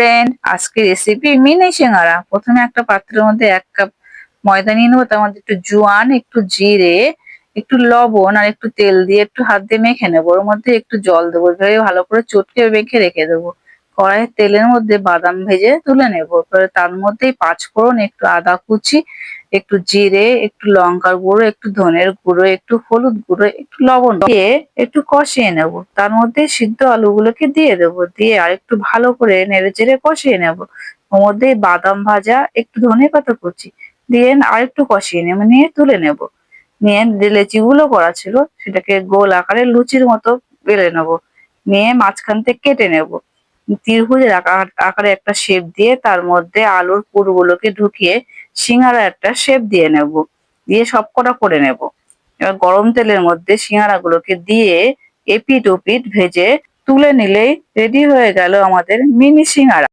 Friend, আজকে recipe mini সিঙ্গারা। প্রথমে একটা পাত্রের মধ্যে 1 কাপ ময়দা নিয়ে নেবো। তার মধ্যে একটু জোয়ান, একটু জিরে, একটু লবণ আর একটু তেল দিয়ে একটু হাত দিয়ে মেখে নেবো। ওর মধ্যে একটু জল দেবো, এভাবে ভালো করে চটকে মেখে রেখে দেবো। কড়াইয়ের তেলের মধ্যে বাদাম ভেজে তুলে নেবো। এবারে তার মধ্যেই 5 ফোড়ন, একটু আদা কুচি, একটু জিরে, একটু লঙ্কার গুঁড়ো, একটু ধনের গুঁড়ো, একটু হলুদ গুঁড়ো, একটু লবণ দিয়ে একটু কষিয়ে নেব। তার মধ্যে সিদ্ধ আলুগুলোকে দিয়ে দেবো, দিয়ে আর একটু ভালো করে নেড়ে চেড়ে কষিয়ে নেব। ওর মধ্যে বাদাম ভাজা, একটু ধনেপাতা কুচি দিয়ে আর একটু কষিয়ে নিয়ে তুলে নেব। নিয়ে যে লেচিগুলো করা ছিল সেটাকে গোল আকারে লুচির মতো বেলে নেব। নিয়ে মাঝখান থেকে কেটে নেব। ত্রিভুজের আকারে একটা শেপ দিয়ে তার মধ্যে আলুর পুরগুলোকে ঢুকিয়ে সিঙ্গারা একটা শেপ দিয়ে নেব। দিয়ে সবকটা করে নেব। এবার গরম তেলের মধ্যে সিঙ্গারা গুলোকে দিয়ে এপিট ওপিট ভেজে তুলে নিলেই রেডি হয়ে গেল আমাদের মিনি সিঙ্গারা।